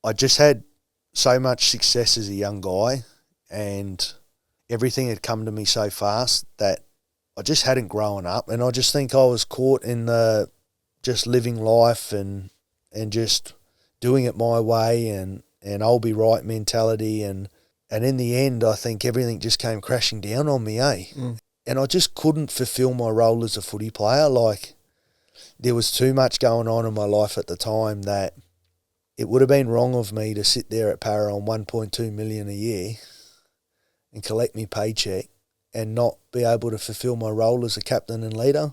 I just had so much success as a young guy, and everything had come to me so fast that I just hadn't grown up, and I just think I was caught in the just living life and just doing it my way and I'll be right mentality, and in the end I think everything just came crashing down on me, And I just couldn't fulfil my role as a footy player. Like, there was too much going on in my life at the time that it would have been wrong of me to sit there at Para on 1.2 million a year and collect me paycheck and not be able to fulfil my role as a captain and leader.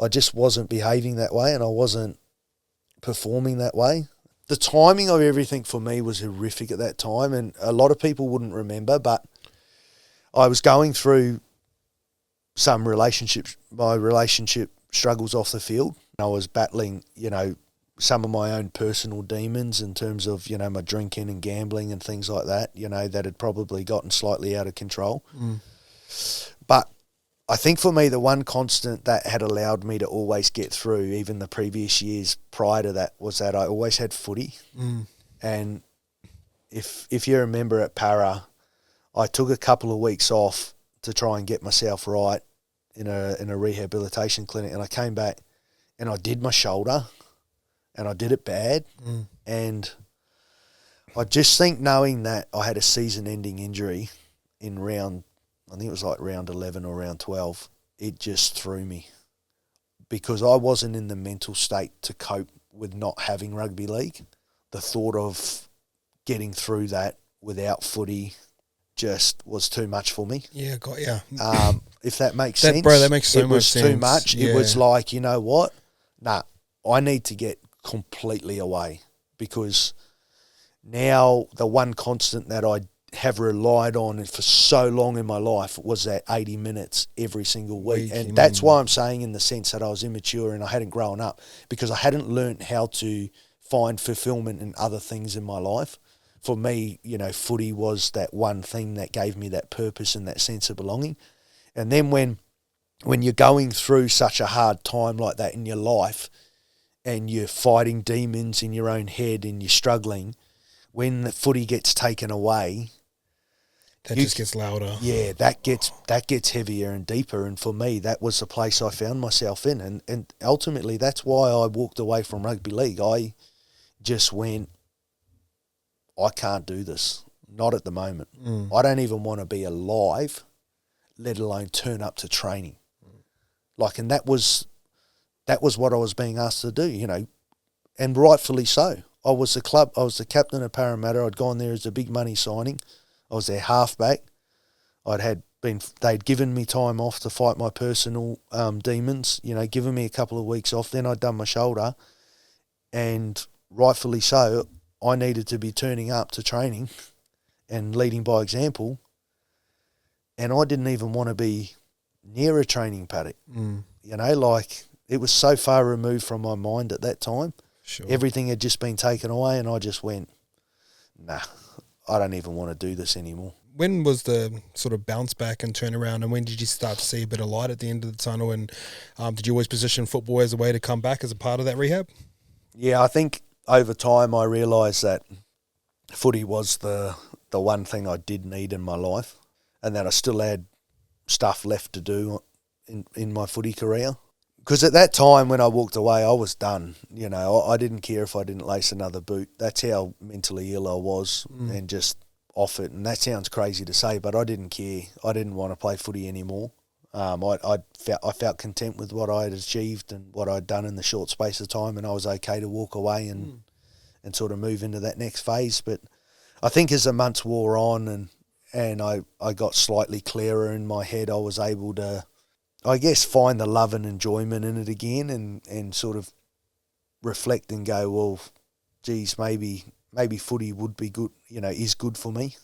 I just wasn't behaving that way, and I wasn't performing that way. The timing of everything for me was horrific at that time, and a lot of people wouldn't remember, but I was going through my relationship struggles off the field. I was battling, some of my own personal demons in terms of, my drinking and gambling and things like that, that had probably gotten slightly out of control. But I think for me, the one constant that had allowed me to always get through, even the previous years prior to that, was that I always had footy. And if you remember at Para, I took a couple of weeks off to try and get myself right in a rehabilitation clinic, and I came back and I did my shoulder and I did it bad. And I just think, knowing that I had a season-ending injury in round 11 or round 12, it just threw me, because I wasn't in the mental state to cope with not having rugby league. The thought of getting through that without footy just was too much for me. Yeah, got ya. If that makes sense. Bro, that makes so much sense. It was too much. Yeah. It was like, you know what? Nah, I need to get completely away, because now the one constant that I have relied on for so long in my life was that 80 minutes every single week. And that's why I'm saying, in the sense that I was immature and I hadn't grown up, because I hadn't learned how to find fulfillment in other things in my life. For me, footy was that one thing that gave me that purpose and that sense of belonging. And then when you're going through such a hard time like that in your life, and you're fighting demons in your own head and you're struggling, when the footy gets taken away, that just gets louder. Yeah, that gets heavier and deeper. And for me, that was the place I found myself in. And ultimately, that's why I walked away from rugby league. I just went, I can't do this. Not at the moment. I don't even want to be alive, let alone turn up to training. And that was what I was being asked to do, and rightfully so. I was the captain of Parramatta. I'd gone there as a big money signing. I was their halfback. They'd given me time off to fight my personal demons, given me a couple of weeks off. Then I'd done my shoulder, and rightfully so, I needed to be turning up to training and leading by example. And I didn't even want to be near a training paddock. It was so far removed from my mind at that time. Sure. Everything had just been taken away, and I just went, nah, I don't even want to do this anymore. When was the sort of bounce back and turnaround, and when did you start to see a bit of light at the end of the tunnel? And did you always position football as a way to come back as a part of that rehab? Yeah, I think over time I realised that footy was the one thing I did need in my life, and that I still had stuff left to do in my footy career. Because at that time when I walked away, I was done. I didn't care if I didn't lace another boot. That's how mentally ill I was, and just off it. And that sounds crazy to say, but I didn't care. I didn't want to play footy anymore. I felt content with what I had achieved and what I'd done in the short space of time, and I was okay to walk away and sort of move into that next phase. But I think as the months wore on and I got slightly clearer in my head, I was able to, I guess, find the love and enjoyment in it again, and sort of reflect and go, well, geez, maybe footy would be good, is good for me.